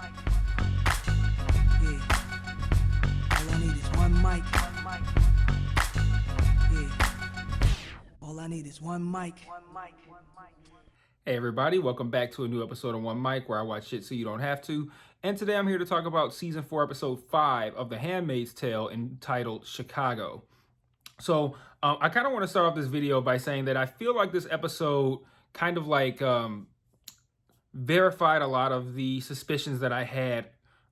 Yeah. All I need is one mic. Yeah. All I need is one mic. Hey everybody, welcome back to a new episode of One Mic where I watch shit so you don't have to. And today I'm here to talk about season 4, episode 5 of The Handmaid's Tale entitled Chicago. So I kind of want to start off this video by saying that I feel like this episode kind of verified a lot of the suspicions that I had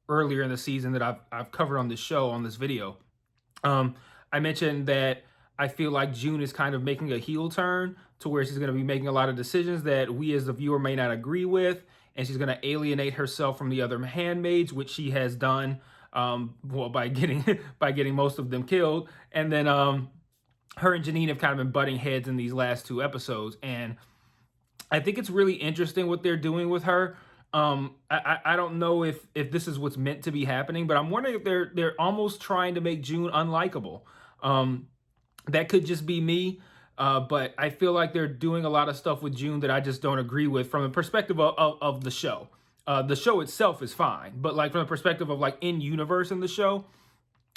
earlier in the season that I've covered on this show, on this video. I mentioned that I feel like June is kind of making a heel turn to where she's going to be making a lot of decisions that we as the viewer may not agree with, and she's going to alienate herself from the other handmaids, which she has done, by getting most of them killed, and then her and Janine have kind of been butting heads in these last 2 episodes, and I think it's really interesting what they're doing with her. I don't know if this is what's meant to be happening, but I'm wondering if they're almost trying to make June unlikable. That could just be me, but I feel like they're doing a lot of stuff with June that I just don't agree with from the perspective of the show. The show itself is fine, but like from the perspective of like in universe in the show,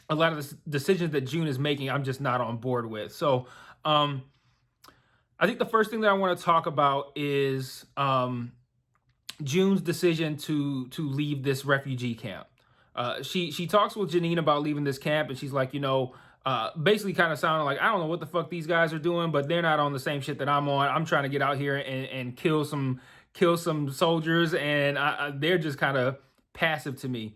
a lot of the decisions that June is making, I'm just not on board with. So I think the first thing that I want to talk about is June's decision to leave this refugee camp. She talks with Janine about leaving this camp, and she's like, basically kind of sounding like, I don't know what the fuck these guys are doing, but they're not on the same shit that I'm on. I'm trying to get out here and kill some soldiers, and they're just kind of passive to me.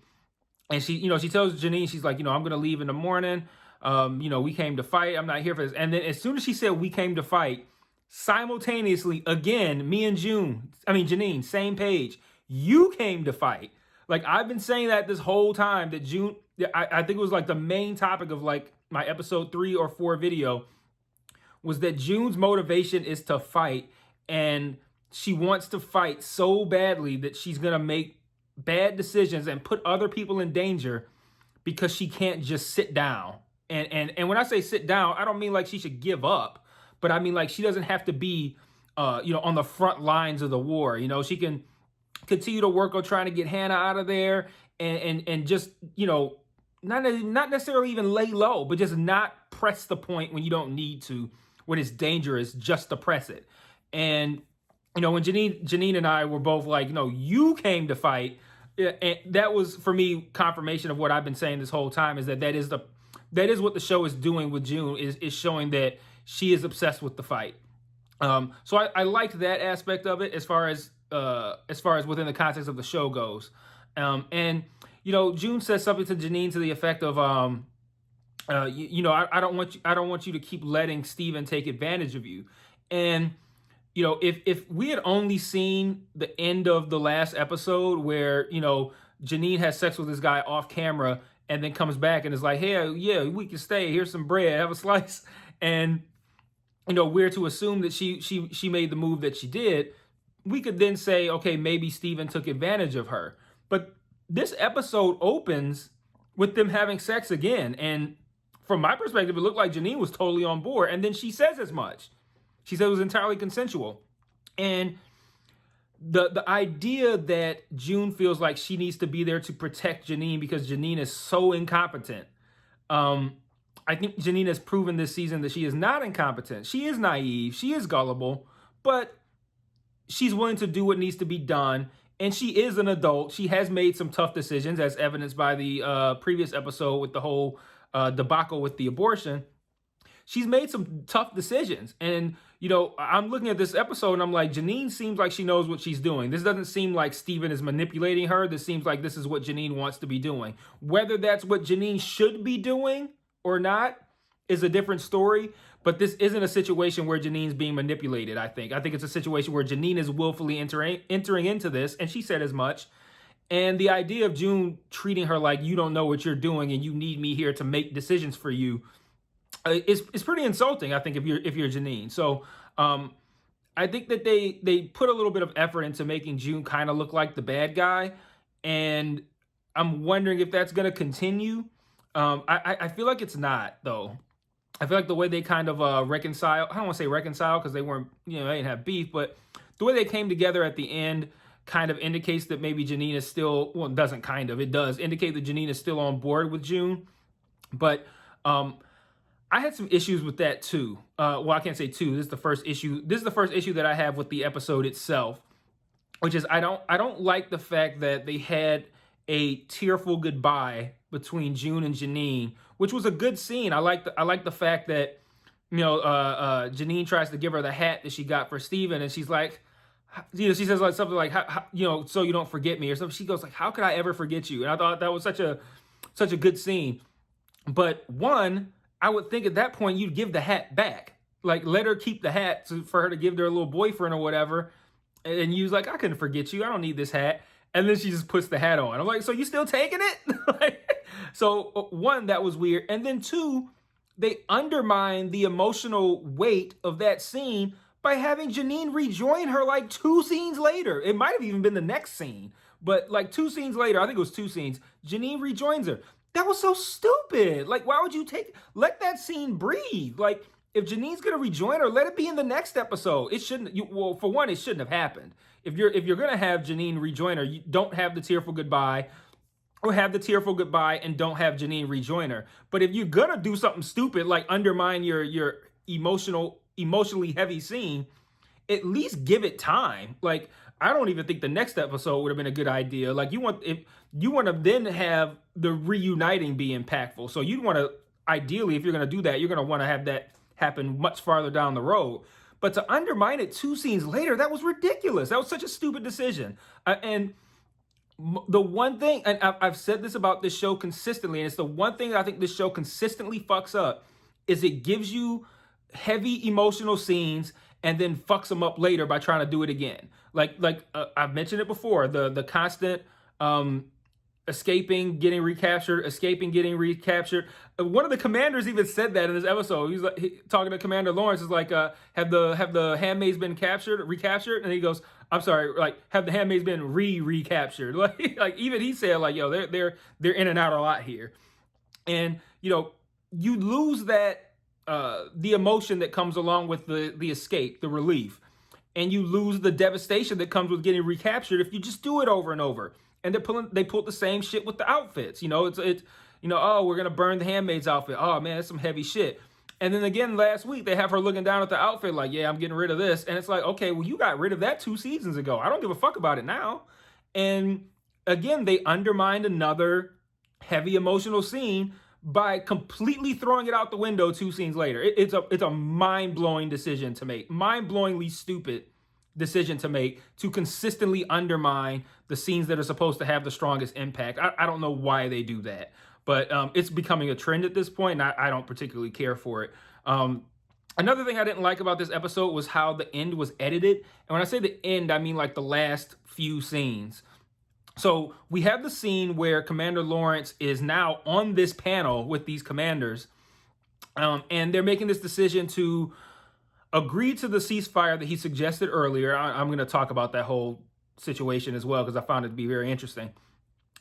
And she tells Janine, she's like, I'm gonna leave in the morning. We came to fight. I'm not here for this. And then as soon as she said we came to fight, simultaneously, again, me and Janine, same page. You came to fight. Like, I've been saying that this whole time, that June, I think it was like the main topic of like my episode 3 or 4 video, was that June's motivation is to fight, and she wants to fight so badly that she's gonna make bad decisions and put other people in danger because she can't just sit down. And when I say sit down, I don't mean like she should give up, but I mean like she doesn't have to be on the front lines of the war. She can continue to work on trying to get Hannah out of there, and just not necessarily even lay low, but just not press the point when you don't need to, when it's dangerous, just to press it. And when Janine and I were both like, you came to fight, and that was for me confirmation of what I've been saying this whole time, is that is what the show is doing with June, is showing that she is obsessed with the fight. So I liked that aspect of it as far as within the context of the show goes. And June says something to Janine to the effect of, I don't want you to keep letting Steven take advantage of you. And if we had only seen the end of the last episode where Janine has sex with this guy off camera and then comes back and is like, hey, yeah, we can stay, here's some bread, have a slice, and we're to assume that she made the move that she did, we could then say, okay, maybe Steven took advantage of her. But this episode opens with them having sex again, and from my perspective, it looked like Janine was totally on board, and then she says as much. She said it was entirely consensual. And the idea that June feels like she needs to be there to protect Janine because Janine is so incompetent. I think Janine has proven this season that she is not incompetent. She is naive. She is gullible. But she's willing to do what needs to be done. And she is an adult. She has made some tough decisions, as evidenced by the previous episode with the whole debacle with the abortion. She's made some tough decisions. And, I'm looking at this episode and I'm like, Janine seems like she knows what she's doing. This doesn't seem like Steven is manipulating her. This seems like this is what Janine wants to be doing. Whether that's what Janine should be doing or not is a different story. But this isn't a situation where Janine's being manipulated, I think. I think it's a situation where Janine is willfully entering into this, and she said as much. And the idea of June treating her like you don't know what you're doing and you need me here to make decisions for you is pretty insulting, I think, if you're Janine. So I think that they put a little bit of effort into making June kind of look like the bad guy, and I'm wondering if that's going to continue. I feel like it's not, though. I feel like the way they kind of reconcile, I don't want to say reconcile because they weren't, they didn't have beef, but the way they came together at the end kind of indicates that maybe Janine is still, well, it doesn't kind of, it does indicate that Janine is still on board with June. But I had some issues with that too. Well, I can't say two. This is the first issue. This is the first issue that I have with the episode itself, which is I don't like the fact that they had a tearful goodbye between June and Janine, which was a good scene. I like the fact that Janine tries to give her the hat that she got for Steven, and she's like, she says like something like, so you don't forget me or something. She goes like, how could I ever forget you? And I thought that was such a good scene. But one, I would think at that point you'd give the hat back, like let her keep the hat for her to give to her little boyfriend or whatever. And you was like, I couldn't forget you. I don't need this hat. And then she just puts the hat on. I'm like, so you still taking it? So one, that was weird. And then two, they undermine the emotional weight of that scene by having Janine rejoin her like 2 scenes later. It might have even been the next scene, but like 2 scenes later, I think it was 2 scenes, Janine rejoins her. That was so stupid. Like, why would you let that scene breathe? Like, if Janine's gonna rejoin her, let it be in the next episode. It shouldn't. Well, for one, it shouldn't have happened. If you're gonna have Janine rejoin her, you don't have the tearful goodbye, or have the tearful goodbye and don't have Janine rejoin her. But if you're gonna do something stupid like undermine your emotionally heavy scene, at least give it time. Like, I don't even think the next episode would have been a good idea. Like, you want to then have the reuniting be impactful. So you'd want to, ideally, if you're going to do that, you're going to want to have that happen much farther down the road. But to undermine it 2 scenes later, that was ridiculous. That was such a stupid decision. And the one thing, and I've said this about this show consistently, and it's the one thing that I think this show consistently fucks up, is it gives you heavy emotional scenes and then fucks them up later by trying to do it again. Like I've mentioned it before, the constant escaping, getting recaptured, escaping, getting recaptured. One of the commanders even said that in this episode. He's like talking to Commander Lawrence, is like, have the handmaids been recaptured? And he goes, I'm sorry, like, have the handmaids been recaptured? Like even he said, like, yo, they're in and out a lot here. And you lose that the emotion that comes along with the escape, the relief, and you lose the devastation that comes with getting recaptured if you just do it over and over. And they pulled the same shit with the outfits. It's oh, we're gonna burn the handmaid's outfit. Oh man, that's some heavy shit. And then again last week they have her looking down at the outfit like, yeah, I'm getting rid of this. And it's like, okay, well, you got rid of that 2 seasons ago. I don't give a fuck about it now. And again, they undermined another heavy emotional scene by completely throwing it out the window 2 scenes later. It's a mind-blowing decision to make, mind-blowingly stupid decision to make, to consistently undermine the scenes that are supposed to have the strongest impact. I don't know why they do that, but it's becoming a trend at this point, and I don't particularly care for it. Another thing I didn't like about this episode was how the end was edited. And when I say the end, I mean like the last few scenes. So we have the scene where Commander Lawrence is now on this panel with these commanders, and they're making this decision to agree to the ceasefire that he suggested earlier. I'm going to talk about that whole situation as well because I found it to be very interesting.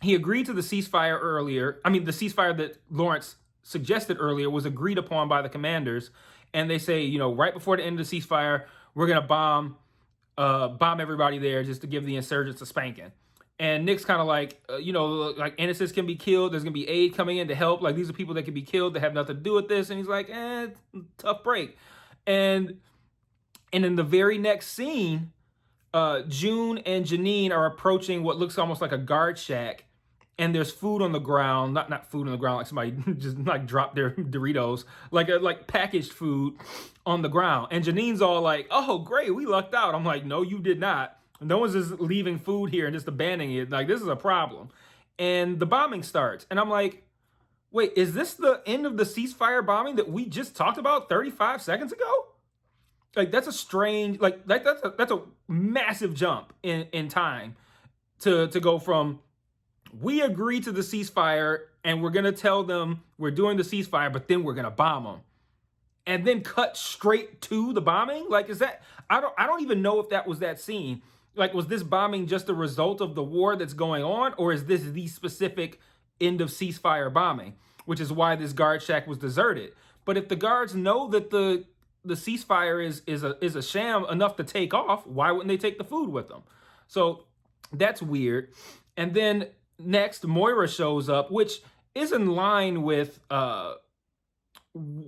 He agreed to the ceasefire earlier. I mean, the ceasefire that Lawrence suggested earlier was agreed upon by the commanders, and they say, right before the end of the ceasefire, we're going to bomb everybody there just to give the insurgents a spanking. And Nick's kind of like, like innocents can be killed. There's going to be aid coming in to help. Like, these are people that can be killed that have nothing to do with this. And he's like, tough break. And in the very next scene, June and Janine are approaching what looks almost like a guard shack. And there's food on the ground, not food on the ground, like somebody just like dropped their Doritos, like packaged food on the ground. And Janine's all like, oh, great, we lucked out. I'm like, no, you did not. No one's just leaving food here and just abandoning it. Like, this is a problem. And the bombing starts. And I'm like, wait, is this the end of the ceasefire bombing that we just talked about 35 seconds ago? Like, that's a strange, that's a massive jump in time to go from, we agree to the ceasefire and we're going to tell them we're doing the ceasefire, but then we're going to bomb them. And then cut straight to the bombing? Like, is that, I don't even know if that was that scene. Like, was this bombing just a result of the war that's going on? Or is this the specific end of ceasefire bombing? Which is why this guard shack was deserted. But if the guards know that the ceasefire is a sham enough to take off, why wouldn't they take the food with them? So That's weird. And then next, Moira shows up, which is in line with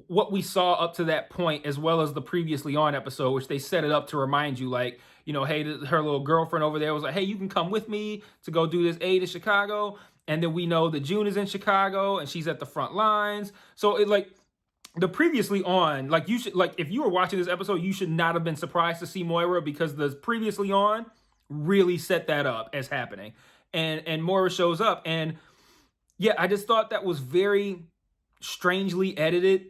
what we saw up to that point, as well as the previously on episode, which they set it up to remind you, like, hey, her little girlfriend over there was like, hey, you can come with me to go do this aid in Chicago. And then we know that June is in Chicago and she's at the front lines. So it like the previously on, like you should, like if you were watching this episode, you should not have been surprised to see Moira, because the previously on really set that up as happening. And Moira shows up, and yeah, I just thought that was very strangely edited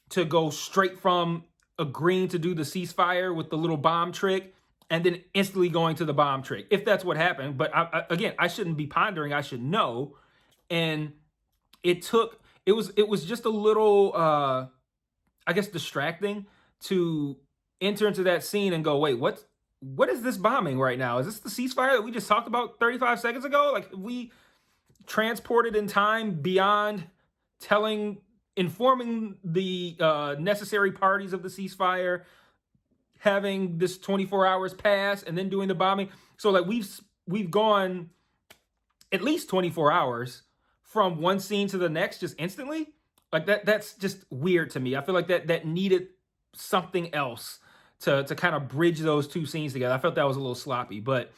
to go straight from agreeing to do the ceasefire with the little bomb trick and then instantly going to the bomb trick, if that's what happened. But again, I shouldn't be pondering, I should know. And it was just a little I guess distracting to enter into that scene and go, wait, what is this bombing right now? Is this the ceasefire that we just talked about 35 seconds ago? Like, we transported in time beyond informing the necessary parties of the ceasefire, having this 24 hours pass, and then doing the bombing. So like we've gone at least 24 hours from one scene to the next just instantly. Like that's just weird to me. I feel like that needed something else to kind of bridge those two scenes together. I felt that was a little sloppy, but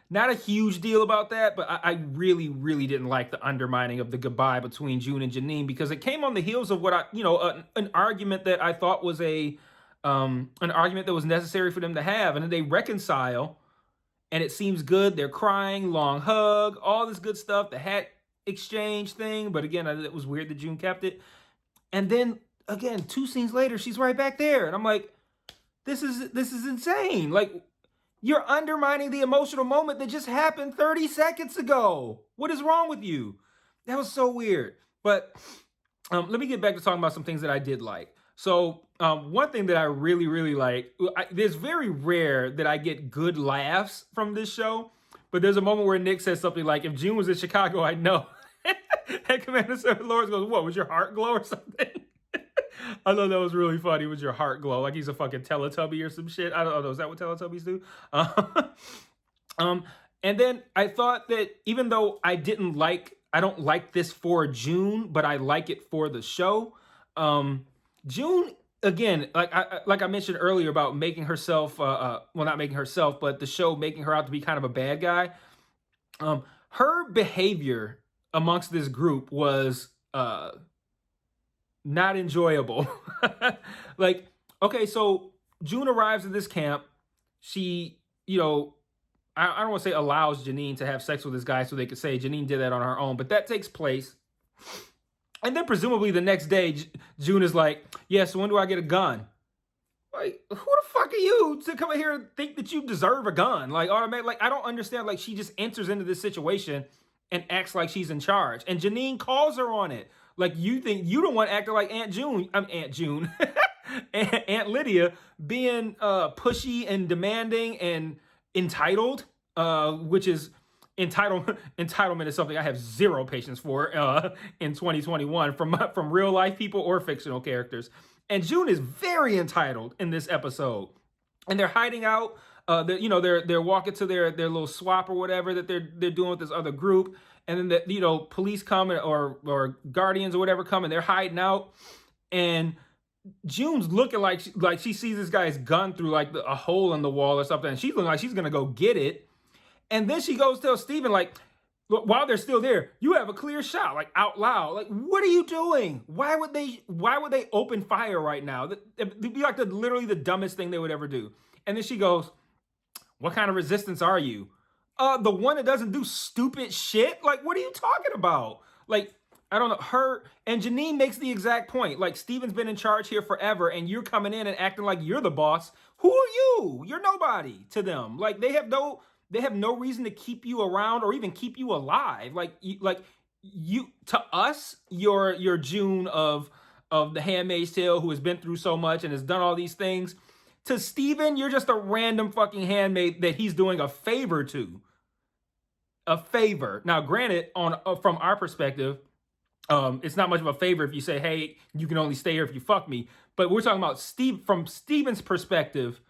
not a huge deal about that. But I really, really didn't like the undermining of the goodbye between June and Janine, because it came on the heels of what an argument that I thought was an argument that was necessary for them to have, and then they reconcile, and it seems good. They're crying, long hug, all this good stuff, the hat exchange thing. But again, it was weird that June kept it. And then again, 2 scenes later, she's right back there, and I'm like, this is insane. Like, you're undermining the emotional moment that just happened 30 seconds ago. What is wrong with you? That was so weird. But let me get back to talking about some things that I did like. So one thing that I really, really like, there's very rare that I get good laughs from this show, but there's a moment where Nick says something like, if June was in Chicago, I'd know. And Commander Seven Lawrence goes, what, was your heart glow or something? I thought that was really funny. Was your heart glow? Like he's a fucking Teletubby or some shit. I don't know. Is that what Teletubbies do? And then I thought that even though I don't like this for June, but I like it for the show. June, again, like I mentioned earlier about making herself, well, not making herself, but the show making her out to be kind of a bad guy. Her behavior amongst this group was not enjoyable. Like, okay, so June arrives at this camp. She, I don't want to say allows Janine to have sex with this guy so they could say Janine did that on her own, but that takes place. And then presumably the next day, June is like, yeah, so when do I get a gun? Like, who the fuck are you to come in here and think that you deserve a gun? Like, automatic, like, I don't understand. Like, she just enters into this situation and acts like she's in charge. And Janine calls her on it. Like, you think you don't want to act like Aunt June, Aunt Lydia, being pushy and demanding and entitled, which is entitlement is something I have zero patience for in 2021 from real life people or fictional characters. And June is very entitled in this episode, and they're hiding out. They're walking to their little swap or whatever that they're doing with this other group, and then the police come or guardians or whatever come, and they're hiding out, and June's looking like she sees this guy's gun through like a hole in the wall or something, and she's looking like she's gonna go get it, and then she goes tell Steven, like, while they're still there, you have a clear shot, like out loud. Like, what are you doing? Why would they open fire right now? It'd be like literally the dumbest thing they would ever do. And then she goes, what kind of resistance are you? The one that doesn't do stupid shit? Like, what are you talking about? Like, I don't know. Her and Janine makes the exact point. Like, Steven's been in charge here forever, and you're coming in and acting like you're the boss. Who are you? You're nobody to them. Like, they have no reason to keep you around or even keep you alive. Like you to us, you're June of the Handmaid's Tale, who has been through so much and has done all these things. To Steven, you're just a random fucking handmaid that he's doing a favor to. A favor. Now, granted, from our perspective, it's not much of a favor if you say, hey, you can only stay here if you fuck me. But we're talking about from Steven's perspective,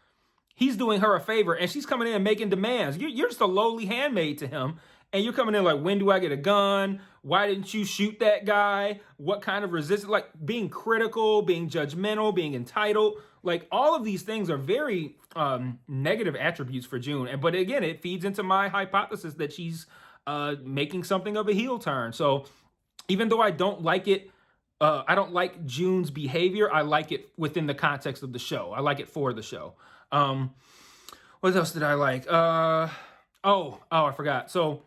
he's doing her a favor, and she's coming in and making demands. You're just a lowly handmaid to him, and you're coming in like, when do I get a gun? Why didn't you shoot that guy? What kind of resistance? Like being critical, being judgmental, being entitled. Like all of these things are very negative attributes for June. But again, it feeds into my hypothesis that she's making something of a heel turn. So even though I don't like it, I don't like June's behavior, I like it within the context of the show. I like it for the show. What else did I like? I forgot. So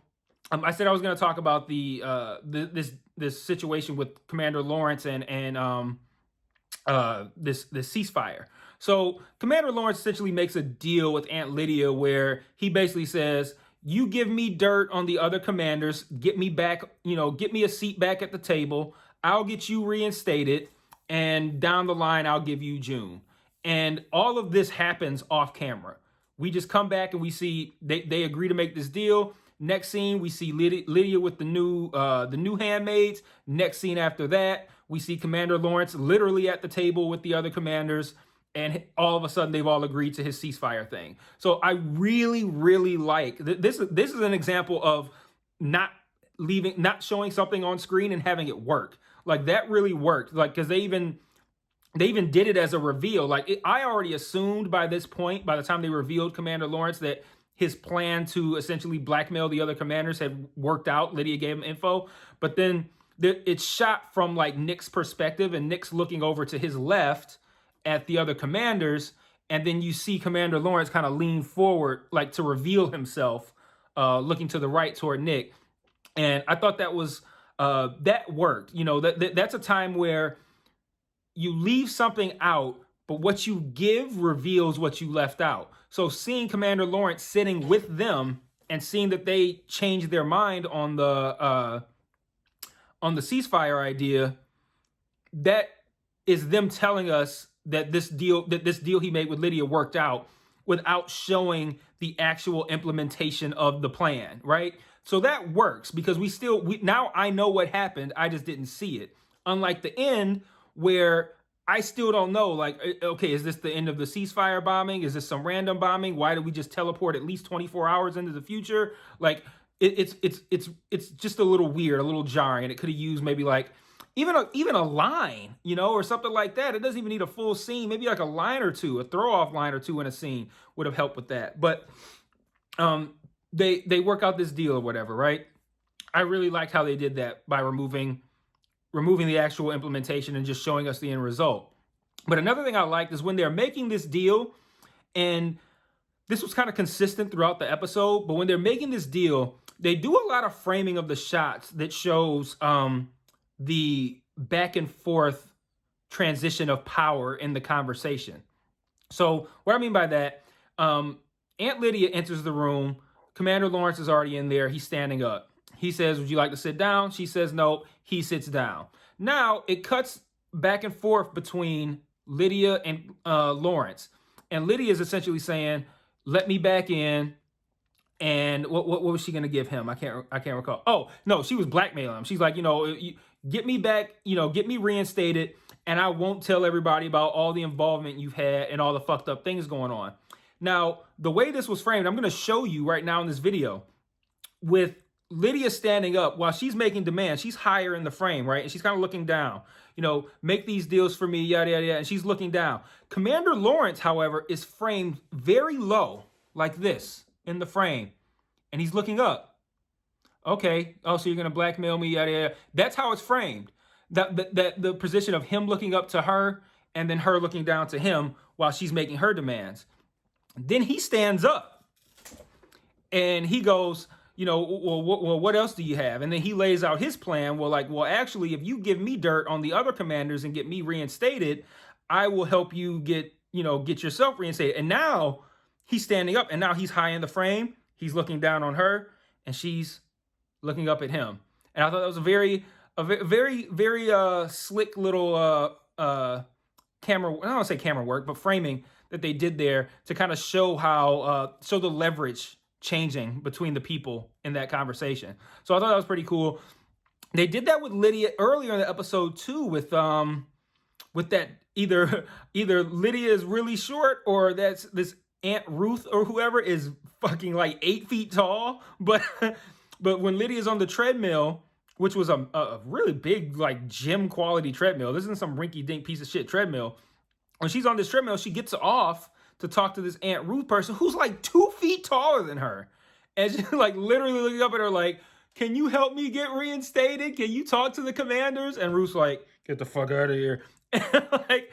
I said I was going to talk about this situation with Commander Lawrence and this ceasefire. So Commander Lawrence essentially makes a deal with Aunt Lydia where he basically says, you give me dirt on the other commanders, get me back, get me a seat back at the table. I'll get you reinstated, and down the line, I'll give you June. And all of this happens off camera. We just come back and we see they agree to make this deal. Next scene, we see Lydia with the new handmaids. Next scene after that, we see Commander Lawrence literally at the table with the other commanders, and all of a sudden they've all agreed to his ceasefire thing. So I really, really like this. This is an example of not showing something on screen and having it work. Like that really worked. Like because they even did it as a reveal. Like I already assumed by this point, by the time they revealed Commander Lawrence, that his plan to essentially blackmail the other commanders had worked out. Lydia gave him info, but then it's shot from like Nick's perspective, and Nick's looking over to his left at the other commanders, and then you see Commander Lawrence kind of lean forward, like to reveal himself, looking to the right toward Nick. And I thought that was that worked. That's a time where you leave something out, but what you give reveals what you left out. So seeing Commander Lawrence sitting with them and seeing that they changed their mind on the ceasefire idea, that is them telling us that this deal he made with Lydia worked out without showing the actual implementation of the plan, right? So that works because now I know what happened. I just didn't see it. Unlike the end where I still don't know, like, okay, is this the end of the ceasefire bombing? Is this some random bombing? Why did we just teleport at least 24 hours into the future? Like, it's just a little weird, a little jarring. And it could have used maybe like even a line, or something like that. It doesn't even need a full scene. Maybe like a line or two, a throw off line or two in a scene would have helped with that. But they work out this deal or whatever, right? I really liked how they did that by removing the actual implementation and just showing us the end result. But another thing I liked is when they're making this deal, and this was kind of consistent throughout the episode, but when they're making this deal, they do a lot of framing of the shots that shows the back and forth transition of power in the conversation. So what I mean by that, Aunt Lydia enters the room. Commander Lawrence is already in there. He's standing up. He says, would you like to sit down? She says, no. He sits down. Now it cuts back and forth between Lydia and Lawrence. And Lydia is essentially saying, let me back in. And what was she going to give him? I can't recall. Oh, no, she was blackmailing him. She's like, get me back, get me reinstated, and I won't tell everybody about all the involvement you've had and all the fucked up things going on. Now, the way this was framed, I'm going to show you right now in this video with Lydia standing up while she's making demands. She's higher in the frame, right? And she's kind of looking down, make these deals for me, yada, yada, yada. And she's looking down. Commander Lawrence, however, is framed very low like this in the frame. And he's looking up. Okay. Oh, so you're going to blackmail me, yada, yada. That's how it's framed. The position of him looking up to her and then her looking down to him while she's making her demands. Then he stands up and he goes, well, what else do you have? And then he lays out his plan. Well, actually, if you give me dirt on the other commanders and get me reinstated, I will help you get yourself reinstated. And now he's standing up and now he's high in the frame. He's looking down on her and she's looking up at him. And I thought that was a very, very slick little camera. I don't want to say camera work, but framing that they did there to kind of show show the leverage changing between the people in that conversation. So I thought that was pretty cool. They did that with Lydia earlier in the episode too, with that either Lydia is really short or that's this Aunt Ruth or whoever is fucking like 8 feet tall, but but when Lydia's on the treadmill, which was a really big like gym quality treadmill, this isn't some rinky dink piece of shit treadmill. When she's on this treadmill, she gets off to talk to this Aunt Ruth person who's like 2 feet taller than her, and she's like literally looking up at her like, "Can you help me get reinstated? Can you talk to the commanders?" And Ruth's like, "Get the fuck out of here." Like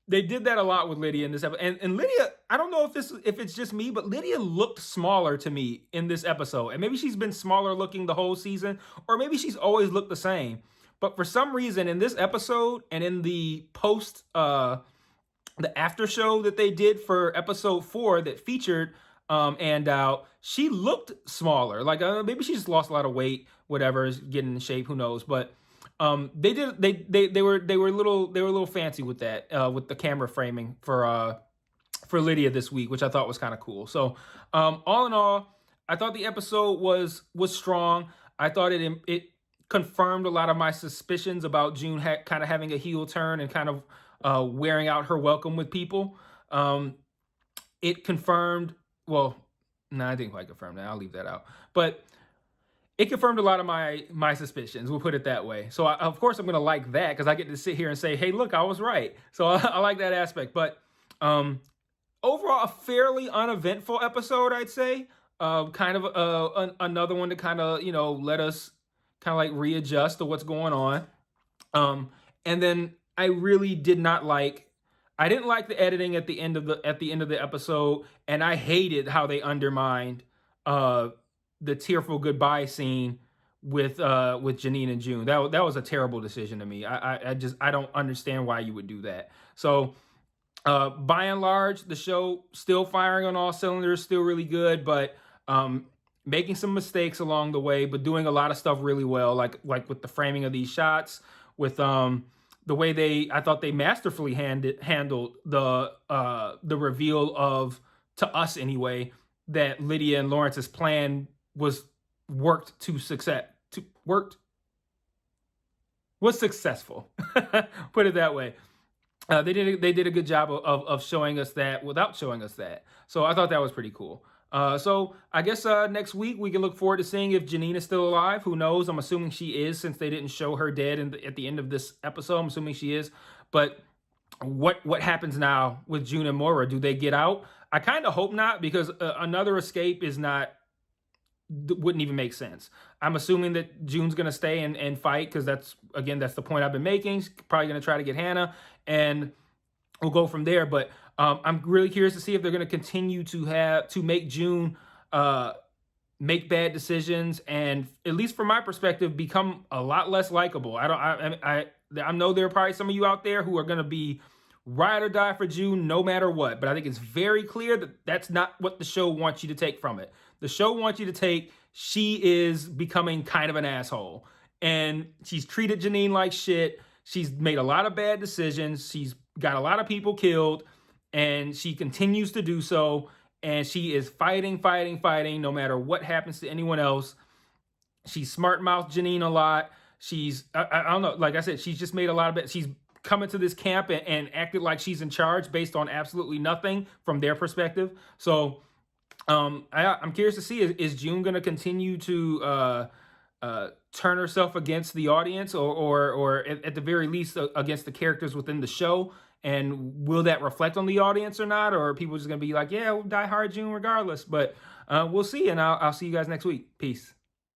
they did that a lot with Lydia in this episode. And Lydia, I don't know if it's just me, but Lydia looked smaller to me in this episode. And maybe she's been smaller looking the whole season, or maybe she's always looked the same. But for some reason in this episode and in the the after show that they did for episode 4 that featured and out, she looked smaller. Like maybe she just lost a lot of weight, whatever, is getting in shape, who knows. But they were a little fancy with that with the camera framing for Lydia this week, which I thought was kind of cool. So all in all, I thought the episode was strong. I thought it confirmed a lot of my suspicions about June kind of having a heel turn and kind of wearing out her welcome with people. It confirmed, well, no, I didn't quite confirm that. I'll leave that out. But it confirmed a lot of my suspicions. We'll put it that way. So of course I'm gonna like that because I get to sit here and say, "Hey, look, I was right." So I like that aspect. But overall, a fairly uneventful episode, I'd say. Kind of another one to kind of let us kind of like readjust to what's going on. And then I really did not like. I didn't like the editing at the end of the episode, and I hated how they undermined the tearful goodbye scene with Janine and June. That was a terrible decision to me. I don't understand why you would do that. So by and large, the show still firing on all cylinders, still really good, but making some mistakes along the way, but doing a lot of stuff really well, like with the framing of these shots, with the way I thought they masterfully handled the reveal of, to us anyway, that Lydia and Lawrence's plan was successful. Put it that way. They did a good job of showing us that without showing us that. So I thought that was pretty cool. So I guess next week we can look forward to seeing if Janine is still alive. Who knows? I'm assuming she is, since they didn't show her dead at the end of this episode. I'm assuming she is. But what happens now with June and Moira? Do they get out? I kind of hope not, because another escape wouldn't even make sense. I'm assuming that June's going to stay and fight, because that's the point I've been making. She's probably going to try to get Hannah, and we'll go from there. But I'm really curious to see if they're going to continue to make June make bad decisions, and at least from my perspective, become a lot less likable. I know there are probably some of you out there who are going to be ride or die for June no matter what, but I think it's very clear that that's not what the show wants you to take from it. The show wants you to take, she is becoming kind of an asshole, and she's treated Janine like shit. She's made a lot of bad decisions. She's got a lot of people killed, and she continues to do so. And she is fighting no matter what happens to anyone else. She's smart-mouthed Janine a lot. I don't know, like I said, she's just made a lot of bad. She's come into this camp and acted like she's in charge based on absolutely nothing from their perspective. So I'm curious to see, is June going to continue to turn herself against the audience, or at the very least against the characters within the show? And will that reflect on the audience or not? Or are people just going to be like, yeah, we'll die hard June regardless? But we'll see. And I'll see you guys next week. Peace.